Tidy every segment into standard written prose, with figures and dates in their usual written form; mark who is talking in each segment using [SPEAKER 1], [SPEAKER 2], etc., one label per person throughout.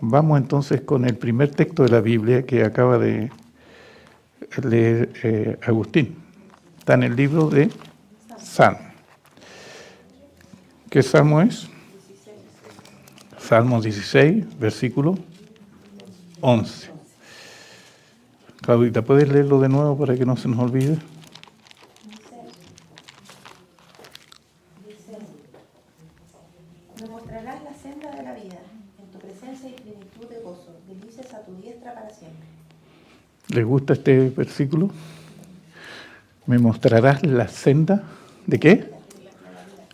[SPEAKER 1] Vamos entonces con el primer texto de la Biblia que acaba de leer Agustín. Está en el libro de Salmo. ¿Qué salmo es? Salmo 16, versículo 11. Claudita, ¿puedes leerlo de nuevo para que no se nos olvide?
[SPEAKER 2] Me mostrarás la senda de la vida, en tu presencia y plenitud de gozo, delicias a tu diestra para siempre.
[SPEAKER 1] ¿Les gusta este versículo? ¿Me mostrarás la senda de qué?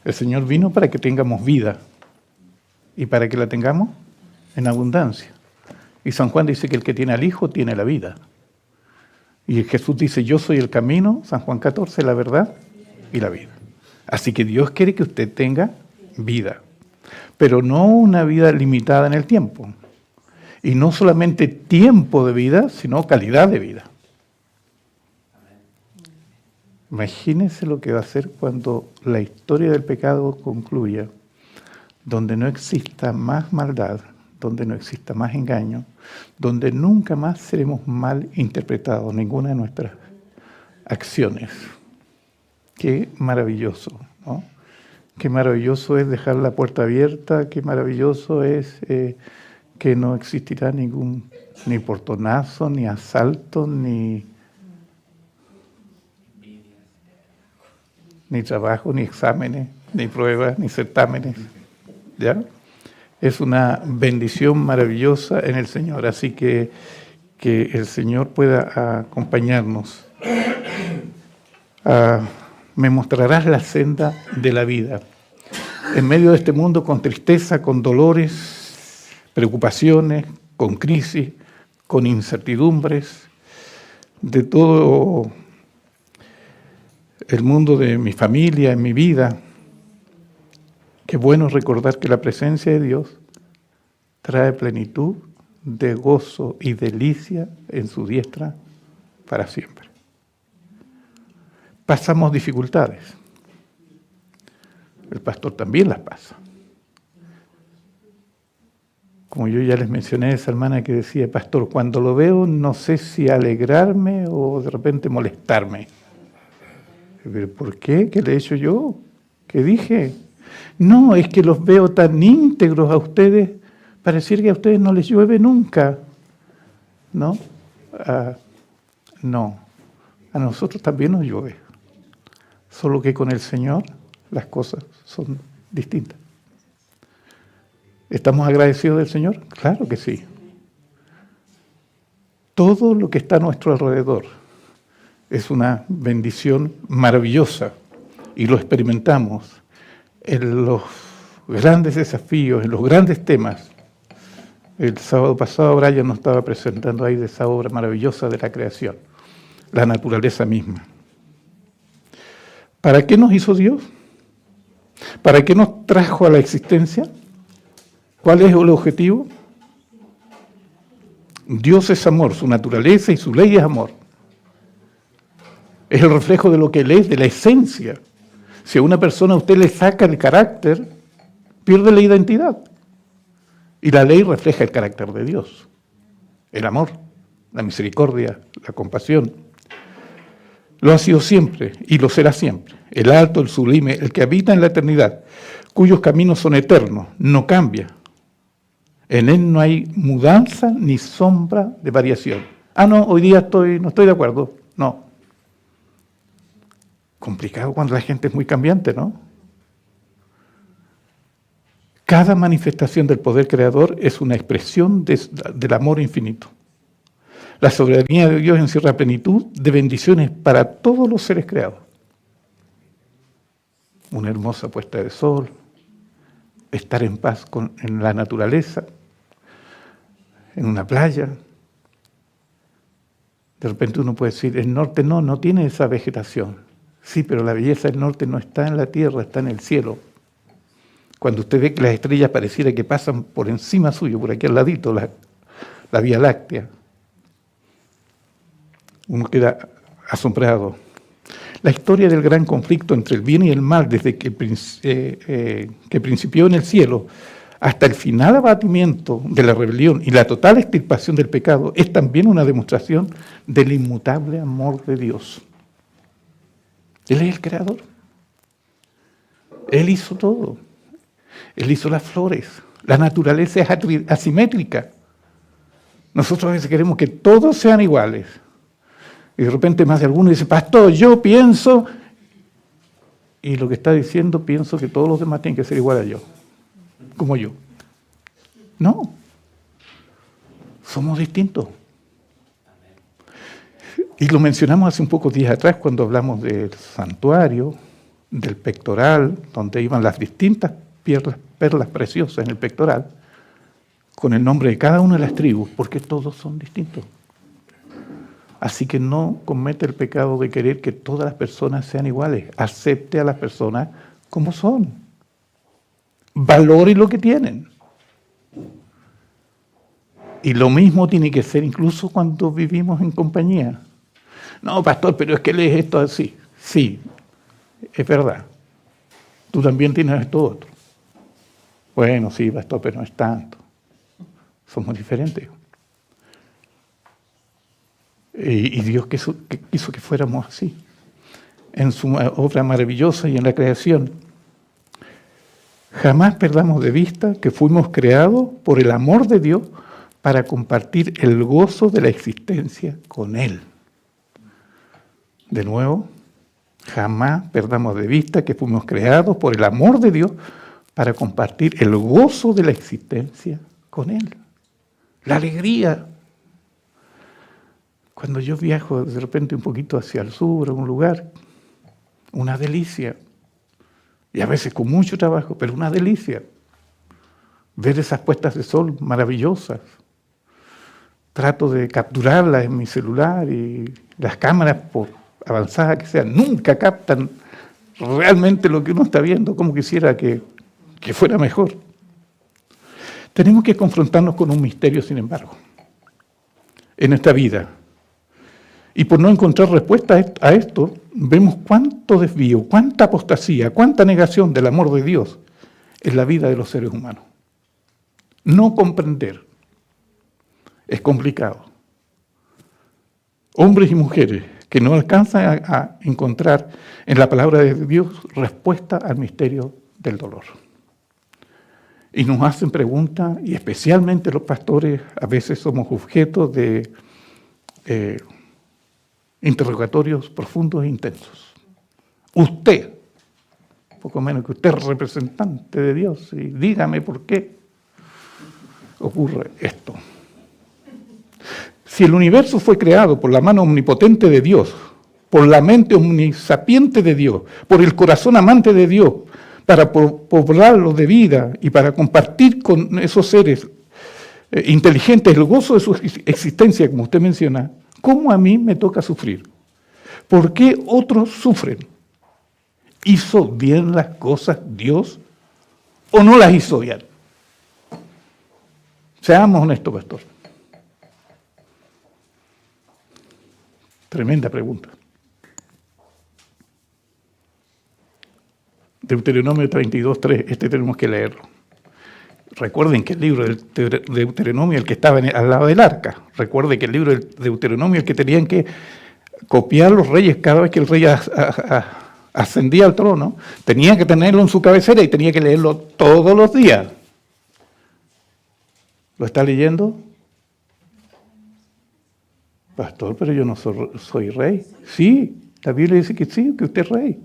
[SPEAKER 1] El Señor vino para que tengamos vida y para que la tengamos en abundancia. Y San Juan dice que el que tiene al Hijo tiene la vida. Y Jesús dice, yo soy el camino, San Juan 14, la verdad y la vida. Así que Dios quiere que usted tenga vida, pero no una vida limitada en el tiempo. Y no solamente tiempo de vida, sino calidad de vida. Imagínense lo que va a ser cuando la historia del pecado concluya, donde no exista más maldad, donde no exista más engaño, donde nunca más seremos mal interpretados, ninguna de nuestras acciones. Qué maravilloso, ¿no? Qué maravilloso es dejar la puerta abierta, qué maravilloso es que no existirá ningún ni portonazo, ni asalto, ni trabajo, ni exámenes, ni pruebas, ni certámenes. ¿Ya? Es una bendición maravillosa en el Señor, así que el Señor pueda acompañarnos. Me mostrarás la senda de la vida. En medio de este mundo con tristeza, con dolores, preocupaciones, con crisis, con incertidumbres, de todo el mundo de mi familia, en mi vida. Qué bueno recordar que la presencia de Dios trae plenitud de gozo y delicia en su diestra para siempre. Pasamos dificultades. El pastor también las pasa. Como yo ya les mencioné, esa hermana que decía, pastor, cuando lo veo no sé si alegrarme o de repente molestarme. ¿Pero por qué? ¿Qué le he hecho yo? ¿Qué dije? No, es que los veo tan íntegros a ustedes, pareciera que a ustedes no les llueve nunca. ¿No? No, a nosotros también nos llueve. Solo que con el Señor las cosas son distintas. ¿Estamos agradecidos del Señor? Claro que sí. Todo lo que está a nuestro alrededor es una bendición maravillosa y lo experimentamos en los grandes desafíos, en los grandes temas. El sábado pasado Brian nos estaba presentando ahí de esa obra maravillosa de la creación, la naturaleza misma. ¿Para qué nos hizo Dios? ¿Para qué nos trajo a la existencia? ¿Cuál es el objetivo? Dios es amor, su naturaleza y su ley es amor. Es el reflejo de lo que Él es, de la esencia. Si a una persona usted le saca el carácter, pierde la identidad. Y la ley refleja el carácter de Dios. El amor, la misericordia, la compasión. Lo ha sido siempre y lo será siempre. El alto, el sublime, el que habita en la eternidad, cuyos caminos son eternos, no cambia. En Él no hay mudanza ni sombra de variación. No, hoy día no estoy de acuerdo. No. Complicado cuando la gente es muy cambiante, ¿no? Cada manifestación del poder creador es una expresión del amor infinito. La soberanía de Dios encierra plenitud de bendiciones para todos los seres creados. Una hermosa puesta de sol, estar en paz en la naturaleza, en una playa. De repente uno puede decir, el norte no tiene esa vegetación. Sí, pero la belleza del norte no está en la tierra, está en el cielo. Cuando usted ve que las estrellas pareciera que pasan por encima suyo, por aquí al ladito, la Vía Láctea. Uno queda asombrado. La historia del gran conflicto entre el bien y el mal, desde que principió en el cielo hasta el final abatimiento de la rebelión y la total extirpación del pecado, es también una demostración del inmutable amor de Dios. Él es el creador. Él hizo todo. Él hizo las flores. La naturaleza es asimétrica. Nosotros a veces queremos que todos sean iguales. Y de repente más de alguno dice, pastor, yo pienso, y lo que está diciendo, pienso que todos los demás tienen que ser igual a yo, como yo. No. Somos distintos. Y lo mencionamos hace un pocos días atrás cuando hablamos del santuario, del pectoral, donde iban las distintas perlas preciosas en el pectoral, con el nombre de cada una de las tribus, porque todos son distintos. Así que no comete el pecado de querer que todas las personas sean iguales. Acepte a las personas como son. Valore lo que tienen. Y lo mismo tiene que ser incluso cuando vivimos en compañía. No, pastor, pero es que él es esto así. Sí, es verdad. Tú también tienes esto otro. Bueno, sí, pastor, pero no es tanto. Somos diferentes. Y Dios quiso que fuéramos así. En su obra maravillosa y en la creación. Jamás perdamos de vista que fuimos creados por el amor de Dios para compartir el gozo de la existencia con Él. De nuevo, jamás perdamos de vista que fuimos creados por el amor de Dios para compartir el gozo de la existencia con Él. La alegría. Cuando yo viajo de repente un poquito hacia el sur, a un lugar, una delicia. Y a veces con mucho trabajo, pero una delicia. Ver esas puestas de sol maravillosas. Trato de capturarlas en mi celular y las cámaras, por avanzadas que sean, nunca captan realmente lo que uno está viendo, como quisiera que fuera mejor. Tenemos que confrontarnos con un misterio, sin embargo, en esta vida. Y por no encontrar respuesta a esto, vemos cuánto desvío, cuánta apostasía, cuánta negación del amor de Dios en la vida de los seres humanos. No comprender es complicado. Hombres y mujeres que no alcanzan a encontrar en la palabra de Dios respuesta al misterio del dolor. Y nos hacen preguntas, y especialmente los pastores a veces somos objetos de interrogatorios profundos e intensos. Usted, poco menos que usted es representante de Dios, y dígame por qué ocurre esto. Si el universo fue creado por la mano omnipotente de Dios, por la mente omnisapiente de Dios, por el corazón amante de Dios, para poblarlo de vida y para compartir con esos seres inteligentes el gozo de su existencia, como usted menciona, ¿cómo a mí me toca sufrir? ¿Por qué otros sufren? ¿Hizo bien las cosas Dios o no las hizo bien? Seamos honestos, pastor. Tremenda pregunta. Deuteronomio 32:3, este tenemos que leerlo. Recuerden que el libro del Deuteronomio, el que estaba al lado del arca, recuerden que el libro del Deuteronomio, el que tenían que copiar los reyes cada vez que el rey ascendía al trono, tenía que tenerlo en su cabecera y tenía que leerlo todos los días. ¿Lo está leyendo? Pastor, pero yo no soy rey. Sí, la Biblia dice que sí, que usted es rey.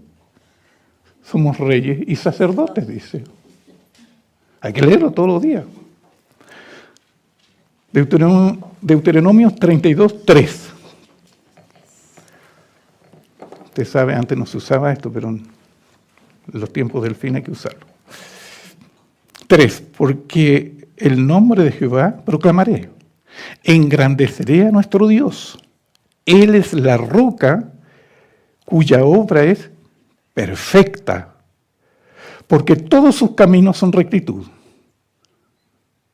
[SPEAKER 1] Somos reyes y sacerdotes, dice. Hay que leerlo todos los días. Deuteronomio 32:3. Usted sabe, antes no se usaba esto, pero en los tiempos del fin hay que usarlo. 3. Porque el nombre de Jehová proclamaré. Engrandeceré a nuestro Dios. Él es la roca cuya obra es perfecta, porque todos sus caminos son rectitud.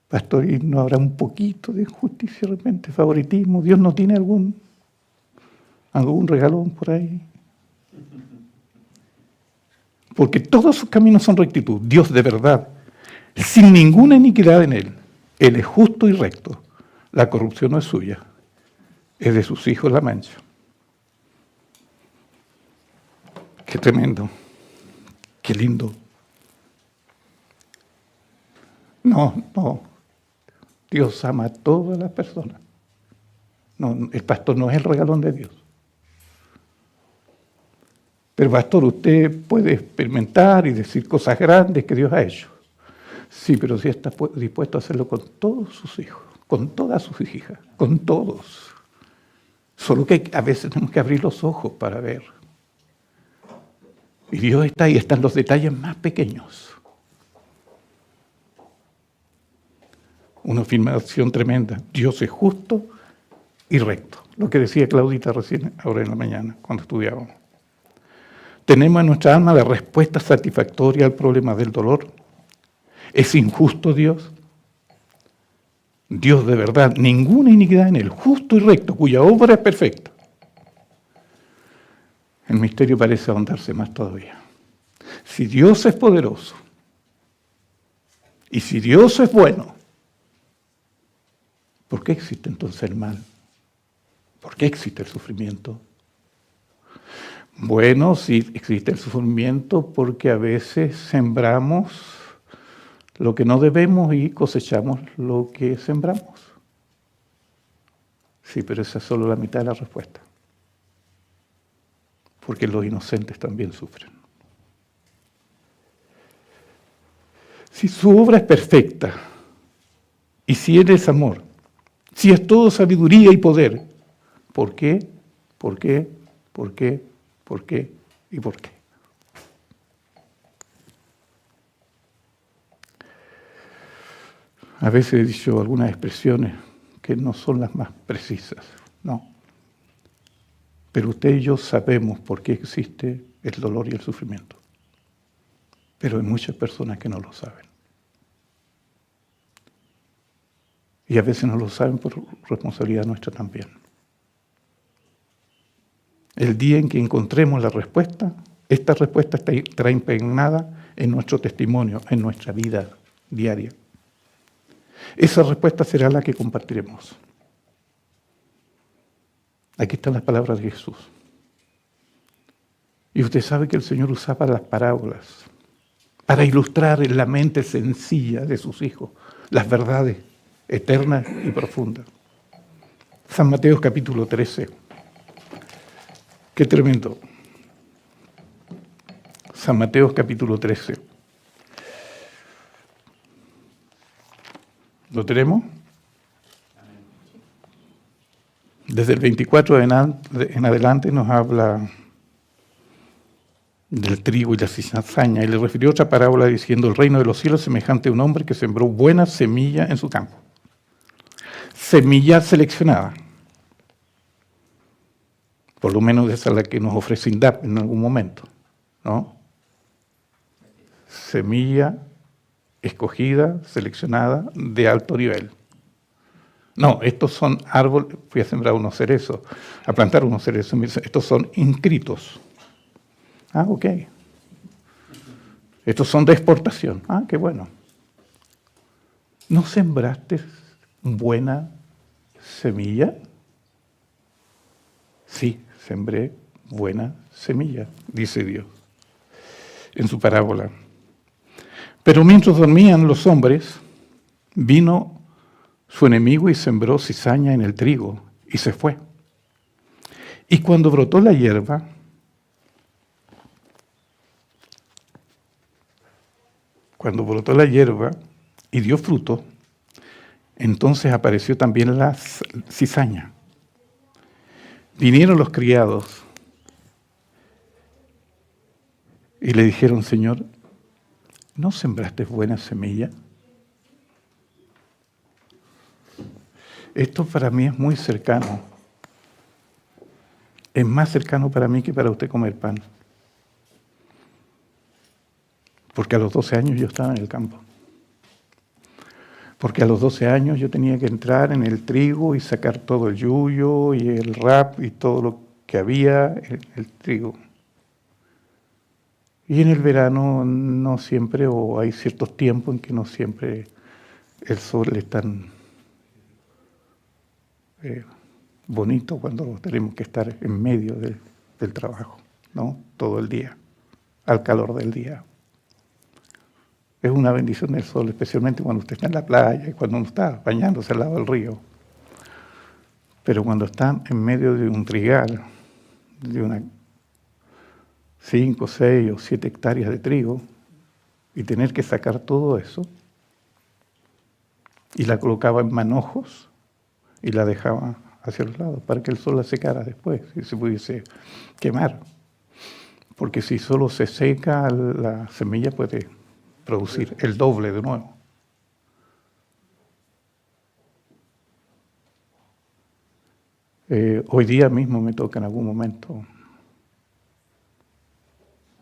[SPEAKER 1] Pastor, ¿y no habrá un poquito de injusticia de repente, favoritismo? ¿Dios no tiene algún regalón por ahí? Porque todos sus caminos son rectitud. Dios de verdad sin ninguna iniquidad en él. Él es justo y recto. La corrupción no es suya, es de sus hijos la mancha. Qué tremendo, qué lindo. No, Dios ama a todas las personas. No, el pastor no es el regalón de Dios. Pero pastor, usted puede experimentar y decir cosas grandes que Dios ha hecho. Sí, pero sí está dispuesto a hacerlo con todos sus hijos, con todas sus hijas, con todos. Solo que a veces tenemos que abrir los ojos para ver. Y Dios está ahí, están los detalles más pequeños. Una afirmación tremenda. Dios es justo y recto. Lo que decía Claudita recién, ahora en la mañana, cuando estudiábamos. Tenemos en nuestra alma la respuesta satisfactoria al problema del dolor. ¿Es injusto Dios? Dios de verdad, ninguna iniquidad en él, justo y recto, cuya obra es perfecta. El misterio parece ahondarse más todavía. Si Dios es poderoso, y si Dios es bueno, ¿por qué existe entonces el mal? ¿Por qué existe el sufrimiento? Bueno, sí existe el sufrimiento porque a veces sembramos lo que no debemos y cosechamos lo que sembramos. Sí, pero esa es solo la mitad de la respuesta. Porque los inocentes también sufren. Si su obra es perfecta, y si Él es amor, si es todo sabiduría y poder, ¿por qué? ¿Por qué? ¿Por qué? ¿Por qué? ¿Y por qué? A veces he dicho algunas expresiones que no son las más precisas, no. Pero usted y yo sabemos por qué existe el dolor y el sufrimiento. Pero hay muchas personas que no lo saben. Y a veces no lo saben por responsabilidad nuestra también. El día en que encontremos la respuesta, esta respuesta estará impregnada en nuestro testimonio, en nuestra vida diaria. Esa respuesta será la que compartiremos. Aquí están las palabras de Jesús. Y usted sabe que el Señor usaba las parábolas para ilustrar en la mente sencilla de sus hijos las verdades eternas y profundas. San Mateo capítulo 13. Qué tremendo. San Mateo capítulo 13. ¿Lo tenemos? Desde el 24 en adelante nos habla del trigo y la cizaña, y le refirió otra parábola diciendo: el reino de los cielos es semejante a un hombre que sembró buena semilla en su campo. Semilla seleccionada. Por lo menos esa es la que nos ofrece INDAP en algún momento, ¿no? Semilla escogida, seleccionada, de alto nivel. No, estos son árboles, fui a sembrar unos cerezos, a plantar unos cerezos, estos son inscritos. Ah, ok. Estos son de exportación. Ah, qué bueno. ¿No sembraste buena semilla? Sí, sembré buena semilla, dice Dios en su parábola. Pero mientras dormían los hombres, vino su enemigo y sembró cizaña en el trigo y se fue. Y cuando brotó la hierba, y dio fruto, entonces apareció también la cizaña. Vinieron los criados y le dijeron: Señor, ¿no sembraste buena semilla? Esto para mí es muy cercano. Es más cercano para mí que para usted comer pan. Porque a los 12 años yo estaba en el campo. Porque a los 12 años yo tenía que entrar en el trigo y sacar todo el yuyo y el rap y todo lo que había en el trigo. Y en el verano no siempre, o hay ciertos tiempos en que no siempre el sol es tan bonito cuando tenemos que estar en medio del trabajo, ¿no? Todo el día, al calor del día. Es una bendición el sol, especialmente cuando usted está en la playa y cuando uno está bañándose al lado del río. Pero cuando está en medio de un trigal, de una 5, 6 o 7 hectáreas de trigo, y tener que sacar todo eso, y la colocaba en manojos y la dejaba hacia los lados para que el sol la secara después y se pudiese quemar. Porque si solo se seca, la semilla puede producir el doble de nuevo. Hoy día mismo me toca en algún momento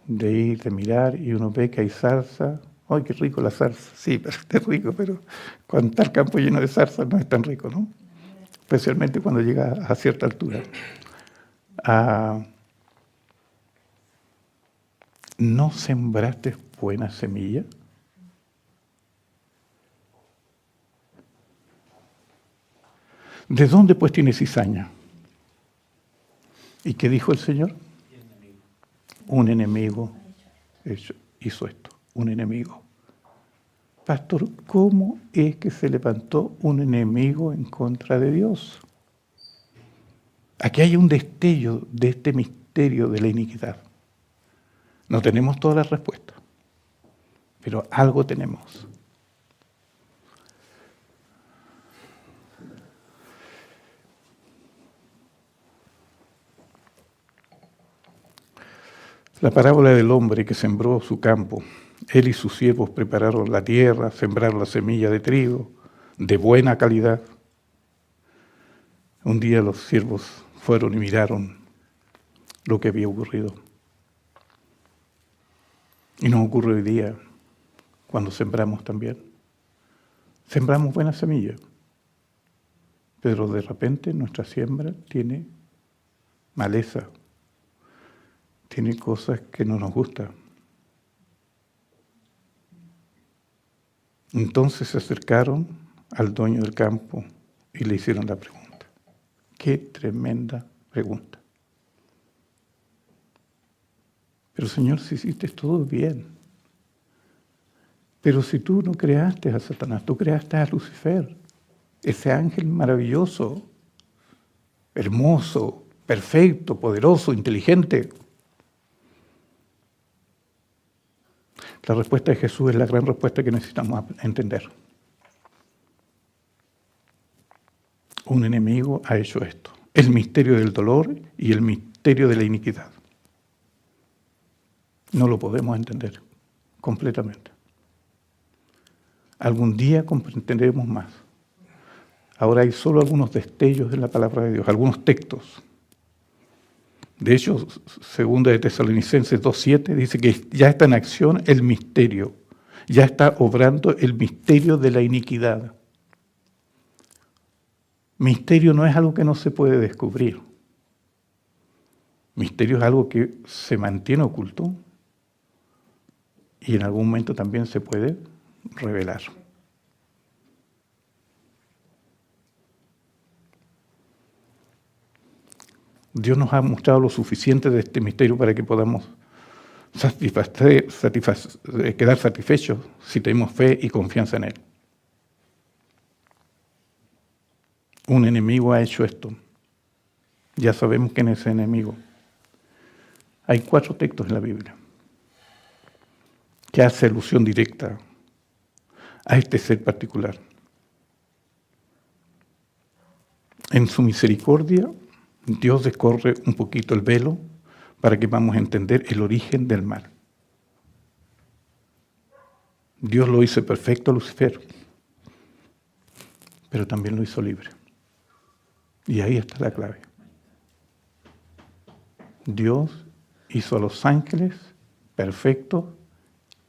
[SPEAKER 1] de ir, de mirar, y uno ve que hay zarza. ¡Ay, qué rico la zarza! Sí, pero es rico, pero cuando está el campo lleno de zarza no es tan rico, ¿no? Especialmente cuando llega a cierta altura. ¿No sembraste buena semilla? ¿De dónde pues tiene cizaña? ¿Y qué dijo el Señor? Un enemigo hizo esto, un enemigo. Pastor, ¿cómo es que se levantó un enemigo en contra de Dios? Aquí hay un destello de este misterio de la iniquidad. No tenemos todas las respuestas, pero algo tenemos. La parábola del hombre que sembró su campo. Él y sus siervos prepararon la tierra, sembraron la semilla de trigo de buena calidad. Un día los siervos fueron y miraron lo que había ocurrido. Y nos ocurre hoy día cuando sembramos también. Sembramos buena semilla, pero de repente nuestra siembra tiene maleza, tiene cosas que no nos gustan. Entonces se acercaron al dueño del campo y le hicieron la pregunta. ¡Qué tremenda pregunta! Pero Señor, si hiciste todo bien. Pero si tú no creaste a Satanás, tú creaste a Lucifer, ese ángel maravilloso, hermoso, perfecto, poderoso, inteligente. La respuesta de Jesús es la gran respuesta que necesitamos entender. Un enemigo ha hecho esto. El misterio del dolor y el misterio de la iniquidad. No lo podemos entender completamente. Algún día comprenderemos más. Ahora hay solo algunos destellos de la palabra de Dios, algunos textos. De hecho, 2 de Tesalonicenses 2:7 dice que ya está en acción el misterio, ya está obrando el misterio de la iniquidad. Misterio no es algo que no se puede descubrir. Misterio es algo que se mantiene oculto y en algún momento también se puede revelar. Dios nos ha mostrado lo suficiente de este misterio para que podamos quedar satisfechos si tenemos fe y confianza en Él. Un enemigo ha hecho esto. Ya sabemos quién es ese enemigo. Hay 4 textos en la Biblia que hace alusión directa a este ser particular. En su misericordia, Dios descorre un poquito el velo para que vamos a entender el origen del mal. Dios lo hizo perfecto a Lucifer, pero también lo hizo libre. Y ahí está la clave. Dios hizo a los ángeles perfectos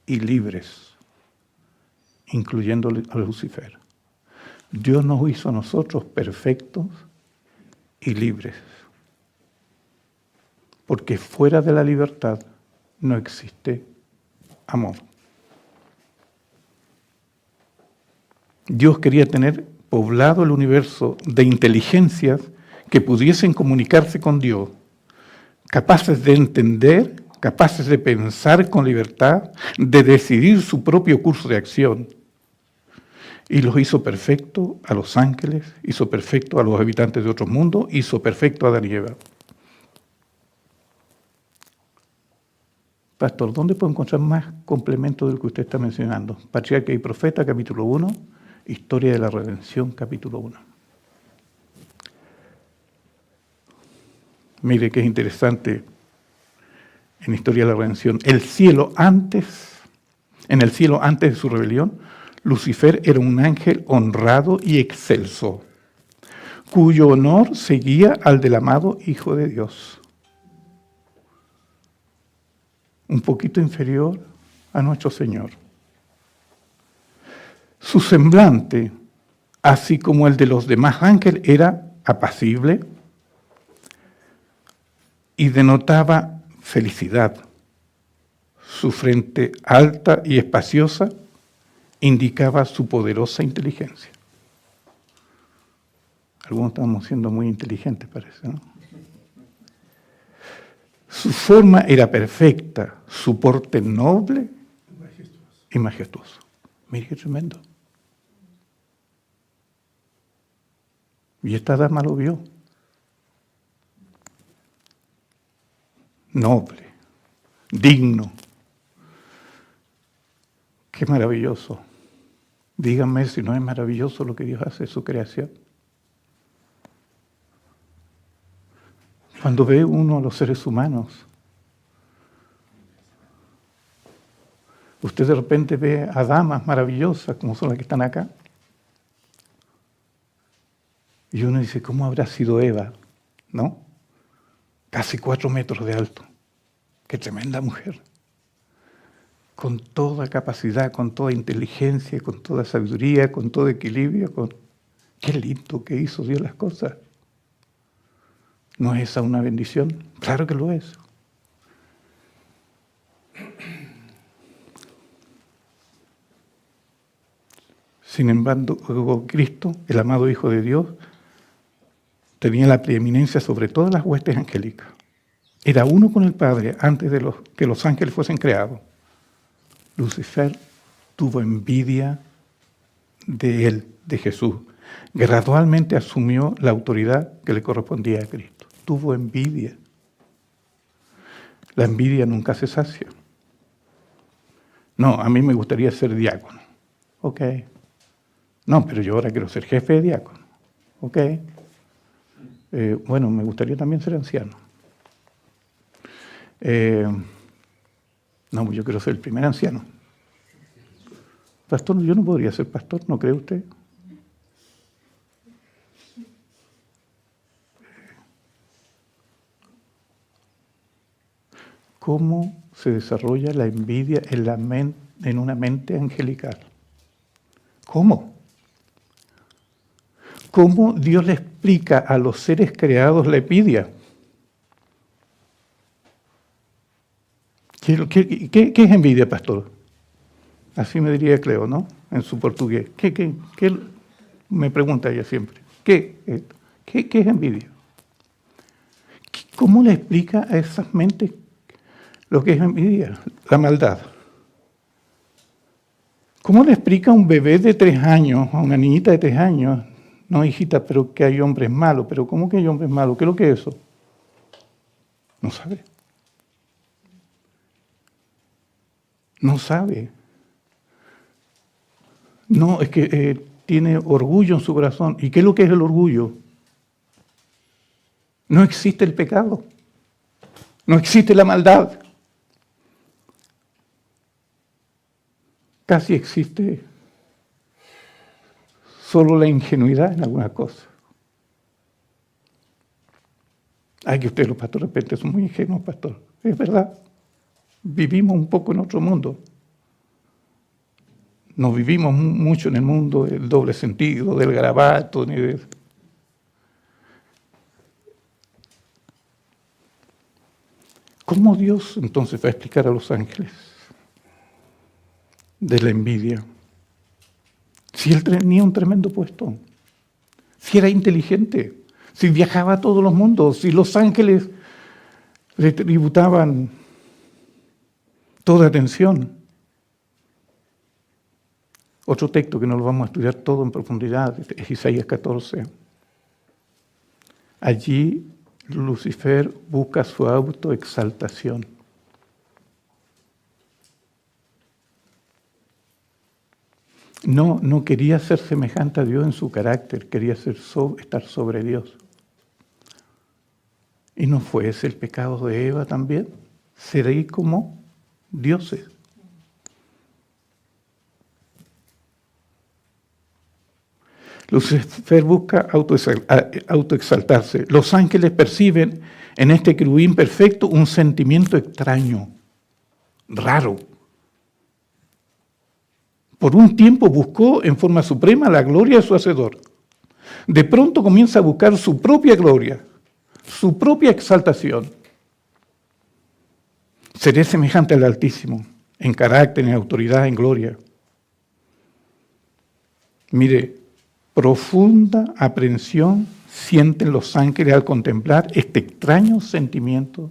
[SPEAKER 1] y libres, incluyendo a Lucifer. Dios nos hizo a nosotros perfectos y libres. Porque fuera de la libertad no existe amor. Dios quería tener poblado el universo de inteligencias que pudiesen comunicarse con Dios, capaces de entender, capaces de pensar con libertad, de decidir su propio curso de acción. Y los hizo perfecto a los ángeles, hizo perfecto a los habitantes de otros mundos, hizo perfecto a Adán y Eva. Pastor, ¿dónde puedo encontrar más complemento del que usted está mencionando? Patriarca y Profeta, capítulo 1, Historia de la Redención, capítulo 1. Mire qué es interesante en Historia de la Redención. En el cielo antes de su rebelión, Lucifer era un ángel honrado y excelso, cuyo honor seguía al del amado Hijo de Dios. Un poquito inferior a nuestro Señor. Su semblante, así como el de los demás ángeles, era apacible y denotaba felicidad. Su frente alta y espaciosa indicaba su poderosa inteligencia. Algunos estamos siendo muy inteligentes, parece, ¿no? Su forma era perfecta, su porte noble y majestuoso. Mire qué tremendo. Y esta dama lo vio. Noble, digno. Qué maravilloso. Díganme si no es maravilloso lo que Dios hace en su creación. Cuando ve uno a los seres humanos, usted de repente ve a damas maravillosas como son las que están acá. Y uno dice, ¿cómo habrá sido Eva? ¿No? Casi 4 metros de alto. Qué tremenda mujer. Con toda capacidad, con toda inteligencia, con toda sabiduría, con todo equilibrio. Qué lindo que hizo Dios las cosas. ¿No es esa una bendición? Claro que lo es. Sin embargo, Cristo, el amado Hijo de Dios, tenía la preeminencia sobre todas las huestes angélicas. Era uno con el Padre antes de que los ángeles fuesen creados. Lucifer tuvo envidia de él, de Jesús. Gradualmente asumió la autoridad que le correspondía a Cristo. Tuvo envidia. La envidia nunca se sacia. No, a mí me gustaría ser diácono. Ok. No, pero yo ahora quiero ser jefe de diácono. Ok. Bueno, me gustaría también ser anciano. No, yo quiero ser el primer anciano. Pastor, yo no podría ser pastor, ¿no cree usted? ¿Cómo se desarrolla la envidia en una mente angelical? ¿Cómo? ¿Cómo Dios le explica a los seres creados la envidia? ¿Qué es envidia, pastor? Así me diría Cleo, ¿no? En su portugués. ¿Qué me pregunta ella siempre? ¿Qué es envidia? ¿Cómo le explica a esas mentes lo que es envidia? La maldad. ¿Cómo le explica a un bebé de 3 años, a una niñita de 3 años? No, hijita, pero que hay hombres malos. ¿Pero cómo que hay hombres malos? ¿Qué es lo que es eso? No sabe. No sabe. No, es que tiene orgullo en su corazón. ¿Y qué es lo que es el orgullo? No existe el pecado. No existe la maldad. Casi existe solo la ingenuidad en algunas cosas. Ay, que ustedes los pastores de repente son muy ingenuos, pastor. Es verdad. Vivimos un poco en otro mundo. No vivimos mucho en el mundo del doble sentido, del garabato, ni de... ¿Cómo Dios entonces va a explicar a los ángeles de la envidia? Si él tenía un tremendo puesto, si era inteligente, si viajaba a todos los mundos, si los ángeles le tributaban toda atención. Otro texto que no lo vamos a estudiar todo en profundidad es Isaías 14. Allí Lucifer busca su autoexaltación. No quería ser semejante a Dios en su carácter, quería estar sobre Dios. ¿Y no fue ese el pecado de Eva también? Seré como dioses. Lucifer busca autoexaltarse. Los ángeles perciben en este querubín perfecto un sentimiento extraño, raro. Por un tiempo buscó en forma suprema la gloria de su Hacedor. De pronto comienza a buscar su propia gloria, su propia exaltación. Seré semejante al Altísimo, en carácter, en autoridad, en gloria. Mire, profunda aprensión sienten los ángeles al contemplar este extraño sentimiento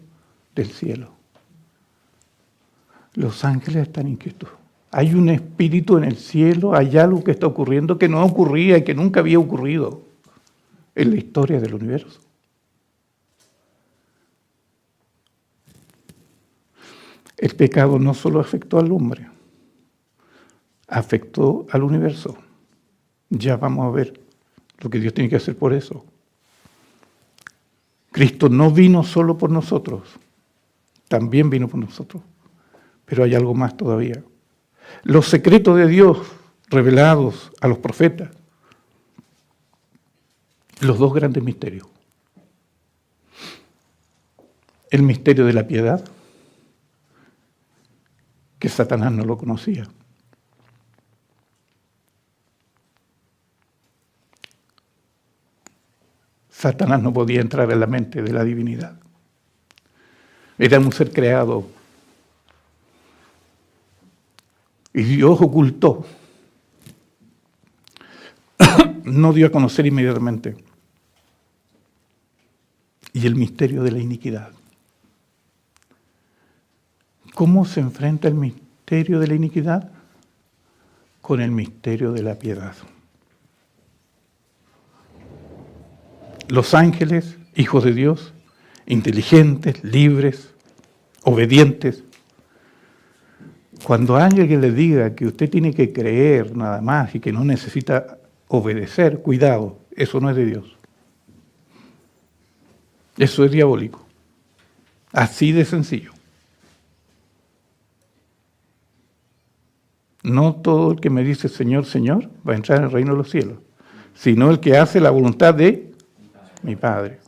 [SPEAKER 1] del cielo. Los ángeles están inquietos. Hay un espíritu en el cielo, hay algo que está ocurriendo que no ocurría y que nunca había ocurrido en la historia del universo. El pecado no solo afectó al hombre, afectó al universo. Ya vamos a ver lo que Dios tiene que hacer por eso. Cristo no vino solo por nosotros, también vino por nosotros, pero hay algo más todavía. Los secretos de Dios revelados a los profetas, los dos grandes misterios. El misterio de la piedad, que Satanás no lo conocía. Satanás no podía entrar en la mente de la divinidad. Era un ser creado. Y Dios ocultó. No dio a conocer inmediatamente. Y el misterio de la iniquidad. ¿Cómo se enfrenta el misterio de la iniquidad? Con el misterio de la piedad. Los ángeles, hijos de Dios, inteligentes, libres, obedientes. Cuando alguien le diga que usted tiene que creer nada más y que no necesita obedecer, cuidado, eso no es de Dios. Eso es diabólico. Así de sencillo. No todo el que me dice Señor, Señor va a entrar en el reino de los cielos, sino el que hace la voluntad de mi Padre.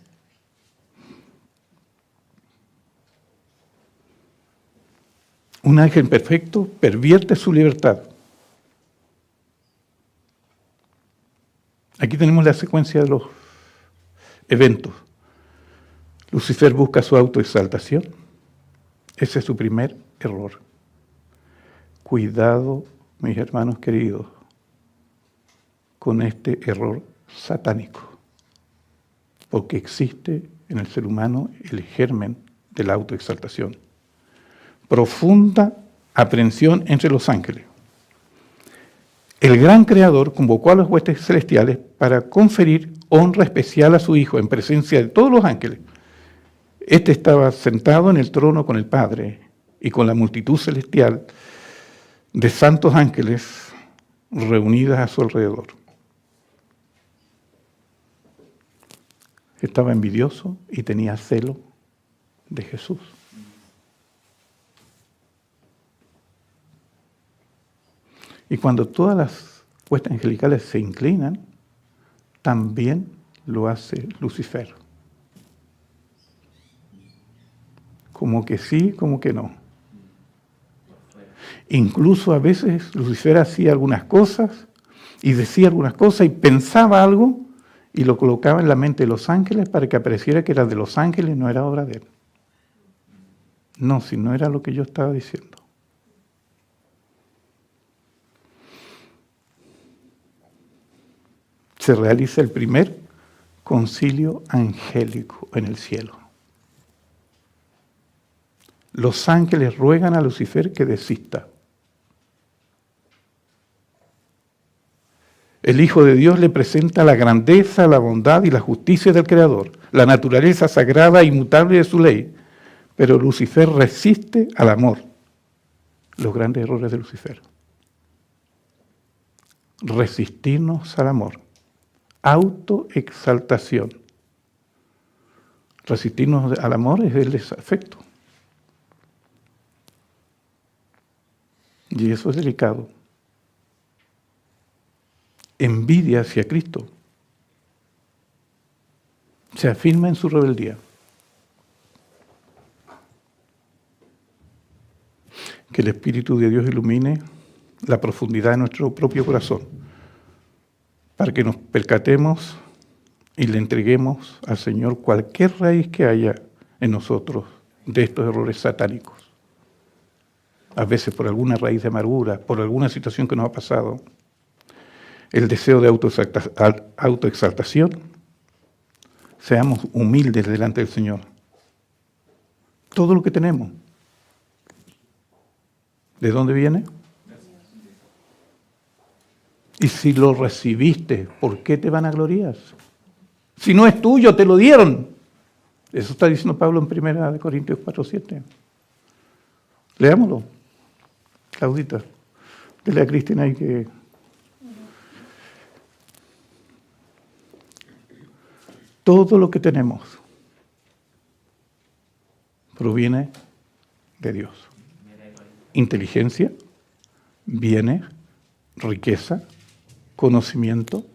[SPEAKER 1] Un ángel perfecto pervierte su libertad. Aquí tenemos la secuencia de los eventos. Lucifer busca su autoexaltación. Ese es su primer error. Cuidado, mis hermanos queridos, con este error satánico. Porque existe en el ser humano el germen de la autoexaltación. Profunda aprehensión entre los ángeles. El gran creador convocó a los huestes celestiales para conferir honra especial a su Hijo en presencia de todos los ángeles. Este estaba sentado en el trono con el Padre y con la multitud celestial de santos ángeles reunidas a su alrededor. Estaba envidioso y tenía celo de Jesús. Y cuando todas las huestes angelicales se inclinan, también lo hace Lucifer. Como que sí, como que no. Incluso a veces Lucifer hacía algunas cosas y decía algunas cosas y pensaba algo y lo colocaba en la mente de los ángeles para que apareciera que era de los ángeles, no era obra de él. No, si no era lo que yo estaba diciendo. Se realiza el primer concilio angélico en el cielo. Los ángeles ruegan a Lucifer que desista. El Hijo de Dios le presenta la grandeza, la bondad y la justicia del Creador, la naturaleza sagrada e inmutable de su ley, pero Lucifer resiste al amor. Los grandes errores de Lucifer. Resistirnos al amor. Autoexaltación. Resistirnos al amor es el desafecto. Y eso es delicado. Envidia hacia Cristo. Se afirma en su rebeldía. Que el Espíritu de Dios ilumine la profundidad de nuestro propio corazón, para que nos percatemos y le entreguemos al Señor cualquier raíz que haya en nosotros de estos errores satánicos. A veces por alguna raíz de amargura, por alguna situación que nos ha pasado. El deseo de autoexaltación, seamos humildes delante del Señor. Todo lo que tenemos, ¿de dónde viene? Y si lo recibiste, ¿por qué te vanaglorias? Si no es tuyo, te lo dieron. Eso está diciendo Pablo en 1 Corintios 4:7. Leámoslo. Claudita, dile a Cristina ahí que... Todo lo que tenemos proviene de Dios. Inteligencia, bienes, riqueza, conocimiento.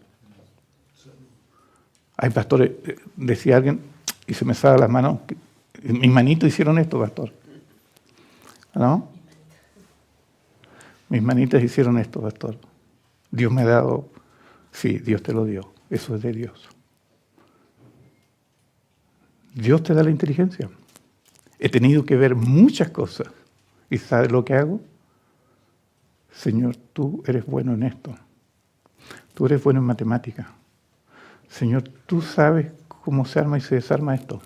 [SPEAKER 1] Hay pastores, decía alguien, y se me salen las manos, mis manitos hicieron esto, pastor. ¿No? Mis manitas hicieron esto, pastor. Dios me ha dado, sí, Dios te lo dio, eso es de Dios. Dios te da la inteligencia. He tenido que ver muchas cosas. ¿Y sabes lo que hago? Señor, tú eres bueno en esto. Tú eres bueno en matemáticas. Señor, tú sabes cómo se arma y se desarma esto.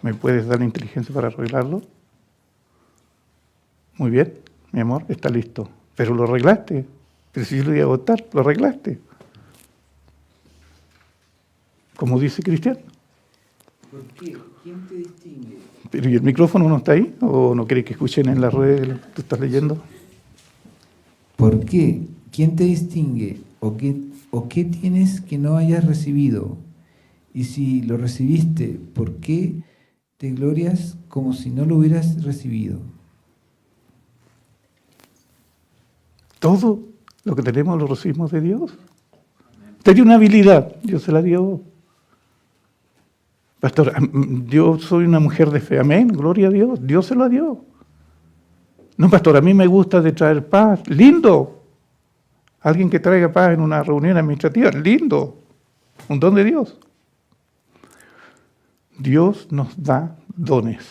[SPEAKER 1] ¿Me puedes dar la inteligencia para arreglarlo? Muy bien, mi amor, está listo. Pero lo arreglaste. Pero si yo lo iba a votar, lo arreglaste. Como dice Cristiano.
[SPEAKER 3] ¿Por qué? ¿Quién te distingue?
[SPEAKER 1] ¿Pero y el micrófono no está ahí? ¿O no querés que escuchen en las redes lo que tú estás leyendo?
[SPEAKER 3] ¿Por qué? ¿Quién te distingue? ¿O qué tienes que no hayas recibido? Y si lo recibiste, ¿por qué te glorias como si no lo hubieras recibido?
[SPEAKER 1] Todo lo que tenemos lo recibimos de Dios. Usted tiene una habilidad, Dios se la dio. Pastor, yo soy una mujer de fe, amén, gloria a Dios, Dios se lo dio. No, pastor, a mí me gusta de traer paz, lindo. Alguien que traiga paz en una reunión administrativa, lindo, un don de Dios. Dios nos da dones.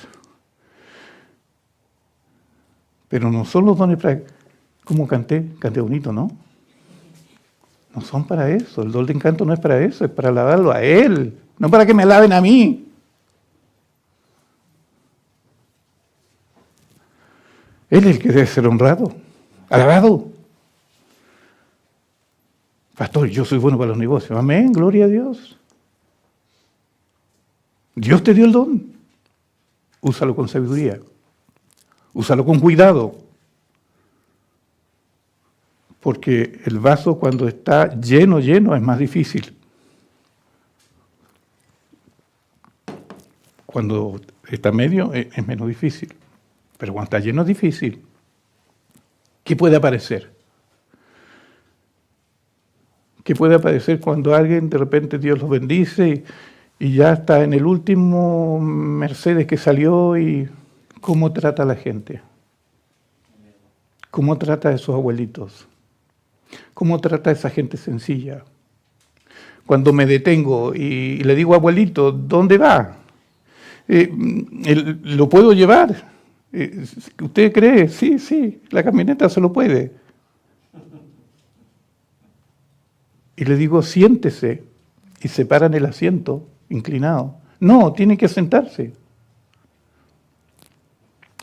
[SPEAKER 1] Pero no son los dones para... Como canté bonito, ¿no? No son para eso, el don de encanto no es para eso, es para alabarlo a Él. No para que me alaben a mí. Él es el que debe ser honrado, alabado. Pastor, yo soy bueno para los negocios. Amén, gloria a Dios. Dios te dio el don. Úsalo con sabiduría. Úsalo con cuidado. Porque el vaso cuando está lleno es más difícil. Cuando está medio es menos difícil. Pero cuando está lleno es difícil. ¿Qué puede aparecer? ¿Qué puede aparecer cuando alguien de repente Dios los bendice y ya está en el último Mercedes que salió y cómo trata a la gente? ¿Cómo trata a esos abuelitos? ¿Cómo trata a esa gente sencilla? Cuando me detengo y le digo, abuelito, ¿dónde va? ¿Lo puedo llevar? ¿Usted cree? Sí, la camioneta se lo puede. Y le digo, siéntese. Y se para en el asiento, inclinado. No, tiene que sentarse.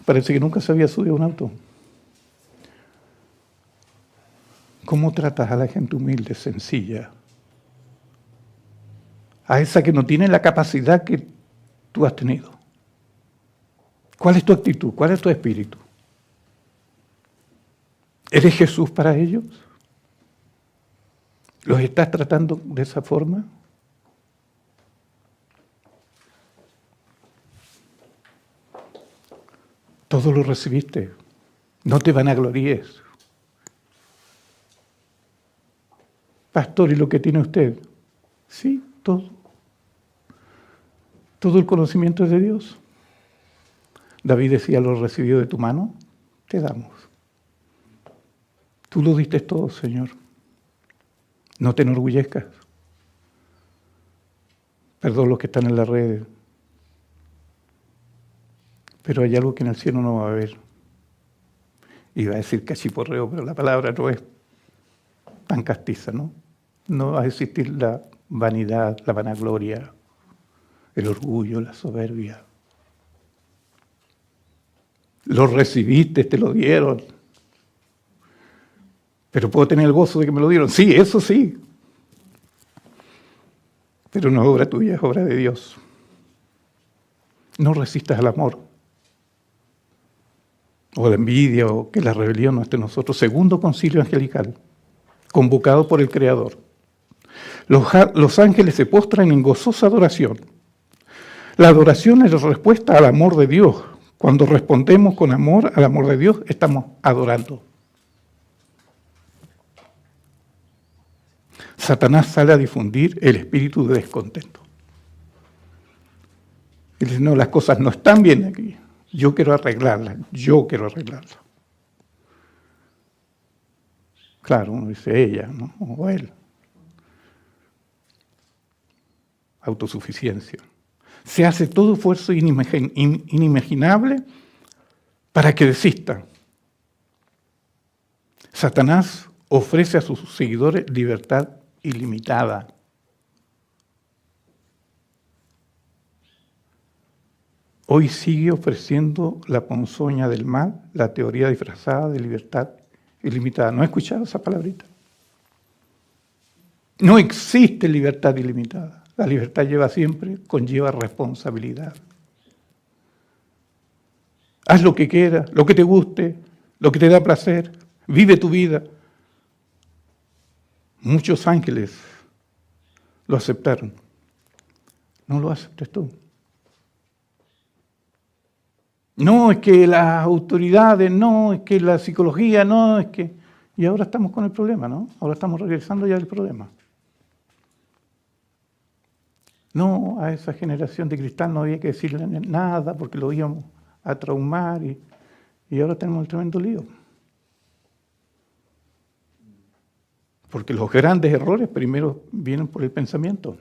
[SPEAKER 1] Parece que nunca se había subido a un auto. ¿Cómo tratas a la gente humilde, sencilla? A esa que no tiene la capacidad que tú has tenido. ¿Cuál es tu actitud? ¿Cuál es tu espíritu? ¿Eres Jesús para ellos? ¿Los estás tratando de esa forma? Todo lo recibiste. No te vanaglories. Pastor, ¿y lo que tiene usted? Sí, todo. Todo el conocimiento es de Dios. David decía, lo recibió de tu mano, te damos. Tú lo diste todo, Señor. No te enorgullezcas. Perdón los que están en la red. Pero hay algo que en el cielo no va a haber. Iba a decir cachiporreo, pero la palabra no es tan castiza, ¿no? No va a existir la vanidad, la vanagloria, el orgullo, la soberbia. Lo recibiste, te lo dieron. Pero puedo tener el gozo de que me lo dieron. Sí, eso sí. Pero no es obra tuya, es obra de Dios. No resistas al amor. O la envidia, o que la rebelión no esté en nosotros. Segundo concilio angelical, convocado por el Creador. Los ángeles se postran en gozosa adoración. La adoración es la respuesta al amor de Dios. Cuando respondemos con amor al amor de Dios, estamos adorando. Satanás sale a difundir el espíritu de descontento. Él dice, no, las cosas no están bien aquí. Yo quiero arreglarlas. Claro, uno dice ella, ¿no? O él. Autosuficiencia. Se hace todo esfuerzo inimaginable para que desistan. Satanás ofrece a sus seguidores libertad ilimitada. Hoy sigue ofreciendo la ponzoña del mal, la teoría disfrazada de libertad ilimitada. ¿No he escuchado esa palabrita? No existe libertad ilimitada. La libertad conlleva responsabilidad. Haz lo que quieras, lo que te guste, lo que te da placer. Vive tu vida. Muchos ángeles lo aceptaron. No lo aceptes tú. No, es que las autoridades, no, es que la psicología, no, es que... Y ahora estamos con el problema, ¿no? Ahora estamos regresando ya al problema. No, a esa generación de cristal no había que decirle nada porque lo íbamos a traumar y ahora tenemos el tremendo lío. Porque los grandes errores primero vienen por el pensamiento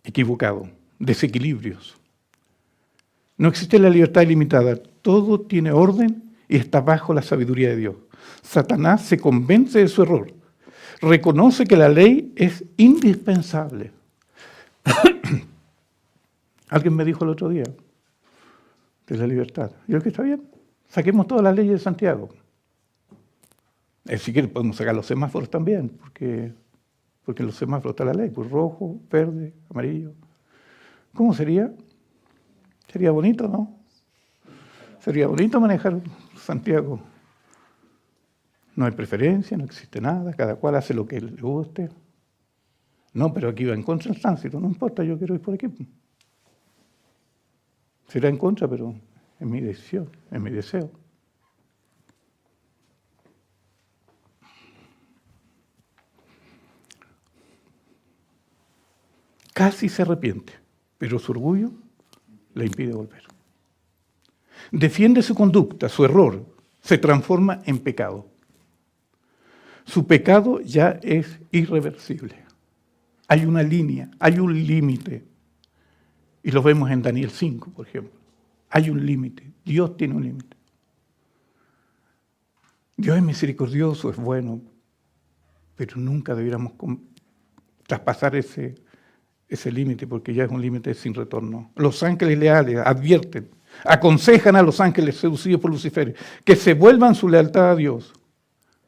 [SPEAKER 1] equivocado, desequilibrios. No existe la libertad ilimitada, todo tiene orden y está bajo la sabiduría de Dios. Satanás se convence de su error, reconoce que la ley es indispensable. Alguien me dijo el otro día de la libertad. Yo creo que está bien, saquemos todas las leyes de Santiago. Si quieren podemos sacar los semáforos también, porque en los semáforos está la ley, pues rojo, verde, amarillo. ¿Cómo sería? Sería bonito, ¿no? Sería bonito manejar Santiago. No hay preferencia, no existe nada, cada cual hace lo que le guste. No, pero aquí va en contra del tránsito, no importa, yo quiero ir por aquí. Será en contra, pero es mi decisión, es mi deseo. Casi se arrepiente, pero su orgullo le impide volver. Defiende su conducta, su error, se transforma en pecado. Su pecado ya es irreversible. Hay una línea, hay un límite. Y lo vemos en Daniel 5, por ejemplo. Hay un límite. Dios tiene un límite. Dios es misericordioso, es bueno, pero nunca debiéramos traspasar ese límite, porque ya es un límite sin retorno. Los ángeles leales advierten, aconsejan a los ángeles seducidos por Lucifer que se vuelvan su lealtad a Dios.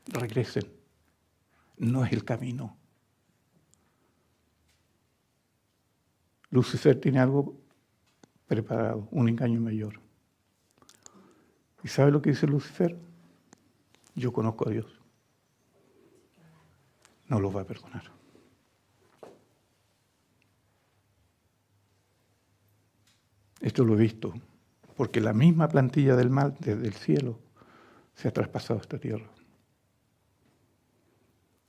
[SPEAKER 1] Regresen. No es el camino. Lucifer tiene algo preparado, un engaño mayor. ¿Y sabe lo que dice Lucifer? Yo conozco a Dios. No los va a perdonar. Esto lo he visto, porque la misma plantilla del mal desde el cielo se ha traspasado a esta tierra.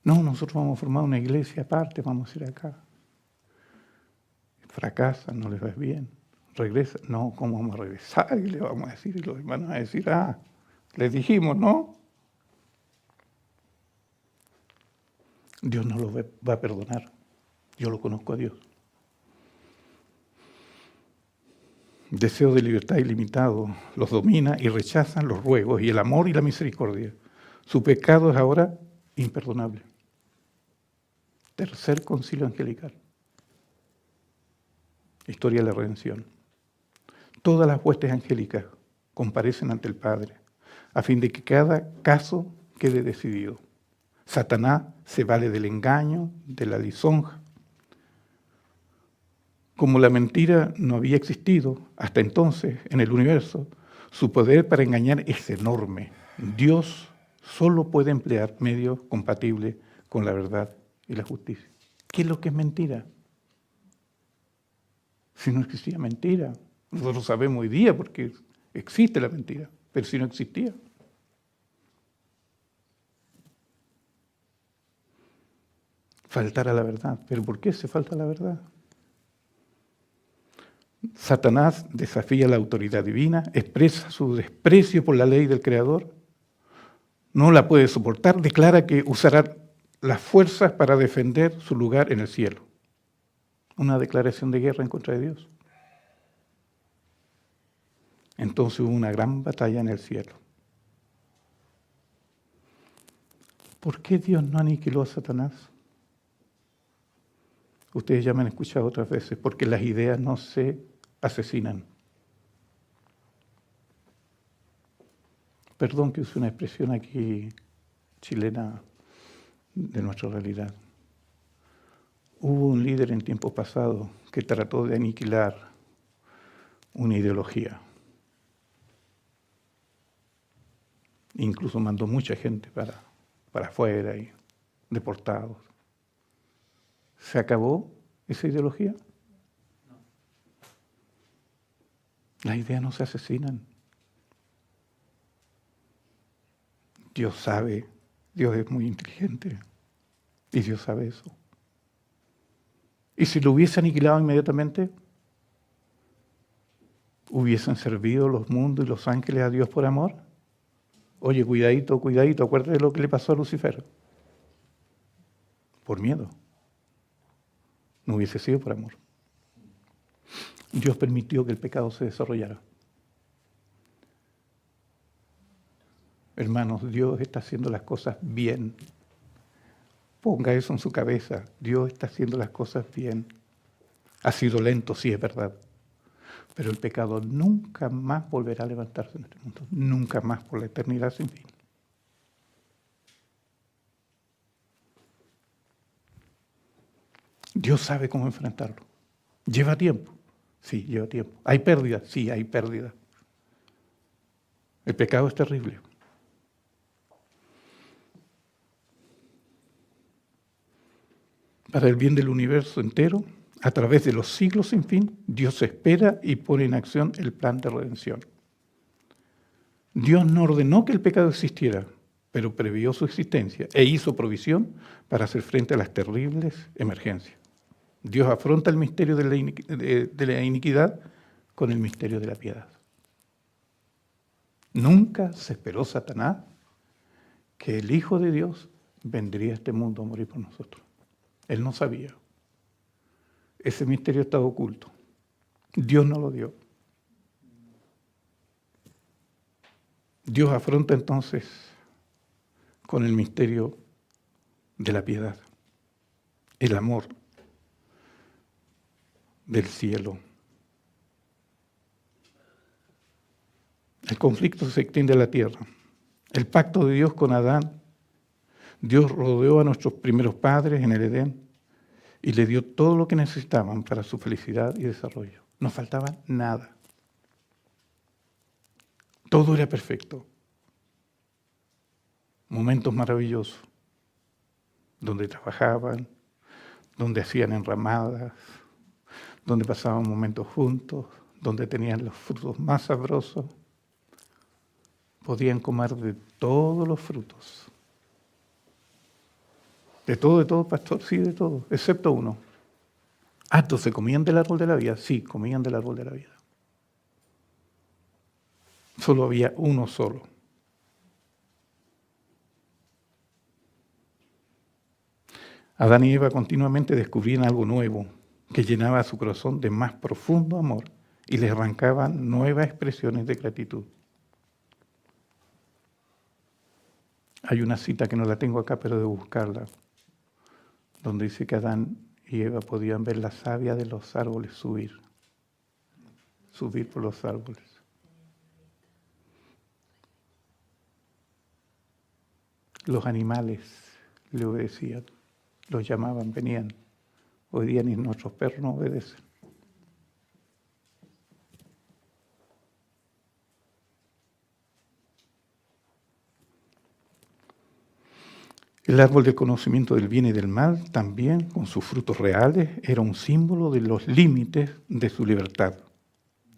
[SPEAKER 1] No, nosotros vamos a formar una iglesia aparte, vamos a ir acá. Fracasan, no les va bien. Regresan, no, ¿cómo vamos a regresar? Y le vamos a decir, y los hermanos van a decir, les dijimos, ¿no? Dios no lo va a perdonar. Yo lo conozco a Dios. Deseo de libertad ilimitado los domina y rechazan los ruegos y el amor y la misericordia. Su pecado es ahora imperdonable. Tercer concilio angelical. Historia de la redención. Todas las huestes angélicas comparecen ante el Padre a fin de que cada caso quede decidido. Satanás se vale del engaño, de la lisonja. Como la mentira no había existido hasta entonces en el universo, su poder para engañar es enorme. Dios solo puede emplear medios compatibles con la verdad y la justicia. ¿Qué es lo que es mentira? Si no existía mentira, nosotros sabemos hoy día porque existe la mentira, pero si no existía. Faltar a la verdad. ¿Pero por qué se falta a la verdad? Satanás desafía la autoridad divina, expresa su desprecio por la ley del Creador, no la puede soportar, declara que usará las fuerzas para defender su lugar en el cielo. Una declaración de guerra en contra de Dios. Entonces hubo una gran batalla en el cielo. ¿Por qué Dios no aniquiló a Satanás? Ustedes ya me han escuchado otras veces, porque las ideas no se asesinan. Perdón que use una expresión aquí chilena de nuestra realidad. Hubo un líder en tiempos pasados que trató de aniquilar una ideología. Incluso mandó mucha gente para afuera y deportados. ¿Se acabó esa ideología? No. Las ideas no se asesinan. Dios sabe, Dios es muy inteligente y Dios sabe eso. Y si lo hubiese aniquilado inmediatamente, ¿hubiesen servido los mundos y los ángeles a Dios por amor? Oye, cuidadito, cuidadito, acuérdate de lo que le pasó a Lucifer. Por miedo. No hubiese sido por amor. Dios permitió que el pecado se desarrollara. Hermanos, Dios está haciendo las cosas bien. Ponga eso en su cabeza. Dios está haciendo las cosas bien. Ha sido lento, sí, es verdad. Pero el pecado nunca más volverá a levantarse en este mundo. Nunca más, por la eternidad sin fin. Dios sabe cómo enfrentarlo. ¿Lleva tiempo? Sí, lleva tiempo. ¿Hay pérdida? Sí, hay pérdida. El pecado es terrible. Para el bien del universo entero, a través de los siglos sin fin, Dios espera y pone en acción el plan de redención. Dios no ordenó que el pecado existiera, pero previó su existencia e hizo provisión para hacer frente a las terribles emergencias. Dios afronta el misterio de la iniquidad con el misterio de la piedad. Nunca se esperó Satanás que el Hijo de Dios vendría a este mundo a morir por nosotros. Él no sabía. Ese misterio estaba oculto. Dios no lo dio. Dios afronta entonces con el misterio de la piedad, el amor del cielo. El conflicto se extiende a la tierra. El pacto de Dios con Adán. Dios rodeó a nuestros primeros padres en el Edén y le dio todo lo que necesitaban para su felicidad y desarrollo. No faltaba nada. Todo era perfecto. Momentos maravillosos, donde trabajaban, donde hacían enramadas, donde pasaban momentos juntos, donde tenían los frutos más sabrosos. Podían comer de todos los frutos. De todo, pastor, sí, de todo, excepto uno. Entonces, ¿comían del árbol de la vida? Sí, comían del árbol de la vida. Solo había uno solo. Adán y Eva continuamente descubrían algo nuevo que llenaba su corazón de más profundo amor y les arrancaban nuevas expresiones de gratitud. Hay una cita que no la tengo acá, pero de buscarla, donde dice que Adán y Eva podían ver la savia de los árboles subir por los árboles. Los animales le obedecían, los llamaban, venían. Hoy día ni nuestros perros no obedecen. El árbol del conocimiento del bien y del mal, también con sus frutos reales, era un símbolo de los límites de su libertad.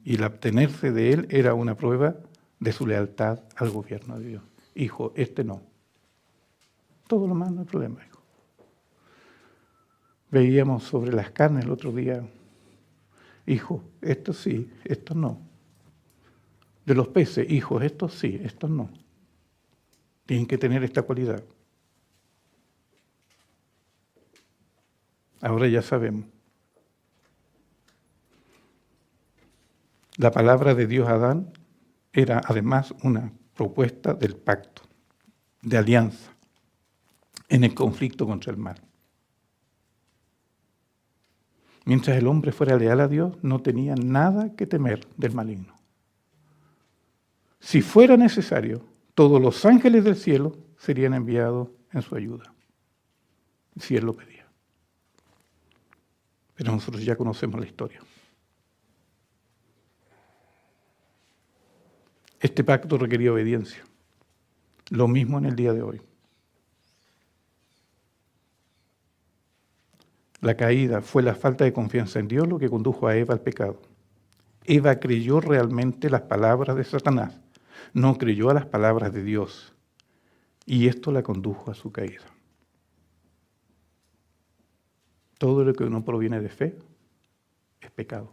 [SPEAKER 1] Y el abstenerse de él era una prueba de su lealtad al gobierno de Dios. Hijo, este no. Todo lo más no hay problema, hijo. Veíamos sobre las carnes el otro día, hijo, esto sí, esto no. De los peces, hijos, estos sí, estos no. Tienen que tener esta cualidad. Ahora ya sabemos. La palabra de Dios a Adán era además una propuesta del pacto, de alianza, en el conflicto contra el mal. Mientras el hombre fuera leal a Dios, no tenía nada que temer del maligno. Si fuera necesario, todos los ángeles del cielo serían enviados en su ayuda, si él lo pedía. Pero nosotros ya conocemos la historia. Este pacto requería obediencia. Lo mismo en el día de hoy. La caída fue la falta de confianza en Dios lo que condujo a Eva al pecado. Eva creyó realmente las palabras de Satanás, no creyó a las palabras de Dios, y esto la condujo a su caída. Todo lo que no proviene de fe es pecado.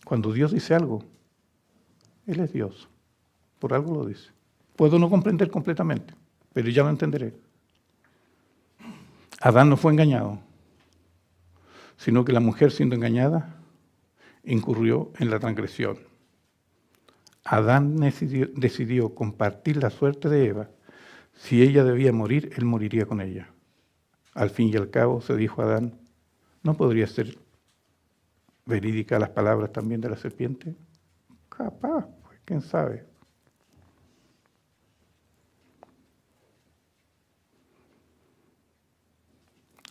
[SPEAKER 1] Cuando Dios dice algo, Él es Dios, por algo lo dice. Puedo no comprender completamente, pero ya lo entenderé. Adán no fue engañado, sino que la mujer, siendo engañada, incurrió en la transgresión. Adán decidió compartir la suerte de Eva. Si ella debía morir, él moriría con ella. Al fin y al cabo, se dijo a Adán, ¿no podría ser verídica las palabras también de la serpiente? Capaz, pues, quién sabe.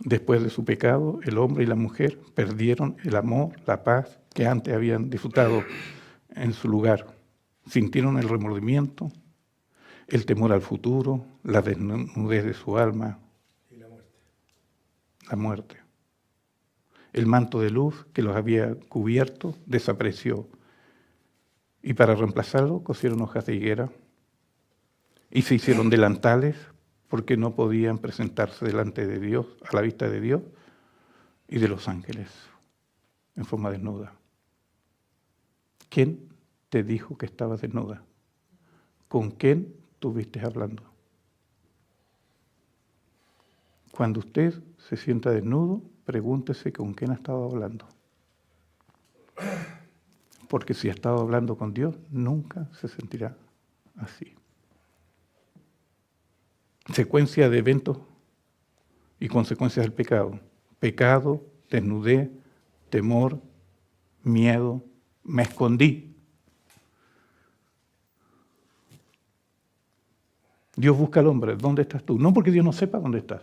[SPEAKER 1] Después de su pecado, el hombre y la mujer perdieron el amor, la paz que antes habían disfrutado en su lugar. Sintieron el remordimiento, el temor al futuro, la desnudez de su alma y la muerte. La muerte. El manto de luz que los había cubierto desapareció y para reemplazarlo cosieron hojas de higuera y se hicieron delantales porque no podían presentarse delante de Dios, a la vista de Dios y de los ángeles, en forma desnuda. ¿Quién te dijo que estabas desnuda? ¿Con quién estuviste hablando? Cuando usted se sienta desnudo, pregúntese con quién ha estado hablando. Porque si ha estado hablando con Dios, nunca se sentirá así. Secuencia de eventos y consecuencias del pecado. Pecado, desnudez, temor, miedo, me escondí. Dios busca al hombre, ¿dónde estás tú? No porque Dios no sepa dónde estás.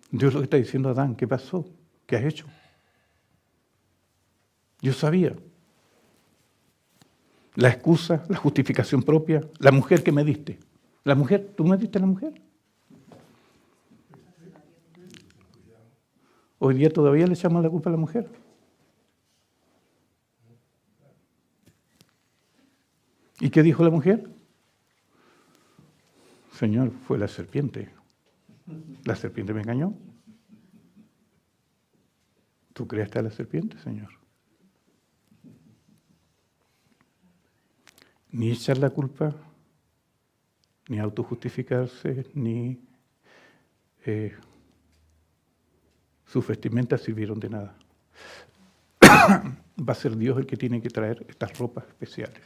[SPEAKER 1] Dios lo que está diciendo a Adán, ¿qué pasó? ¿Qué has hecho? Yo sabía. La excusa, la justificación propia, la mujer que me diste. La mujer, ¿tú me diste a la mujer? Hoy día todavía le echamos la culpa a la mujer. ¿Y qué dijo la mujer? Señor, fue la serpiente. La serpiente me engañó. ¿Tú creaste a la serpiente, Señor? Ni echar la culpa, ni autojustificarse, ni sus vestimentas sirvieron de nada. Va a ser Dios el que tiene que traer estas ropas especiales.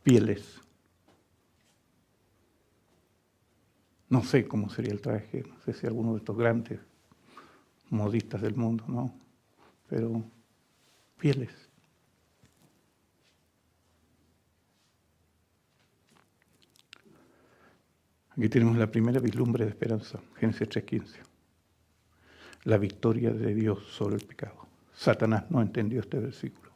[SPEAKER 1] Pieles. No sé cómo sería el traje, no sé si alguno de estos grandes modistas del mundo, no, pero pieles. Aquí tenemos la primera vislumbre de esperanza, Génesis 3:15. La victoria de Dios sobre el pecado. Satanás no entendió este versículo.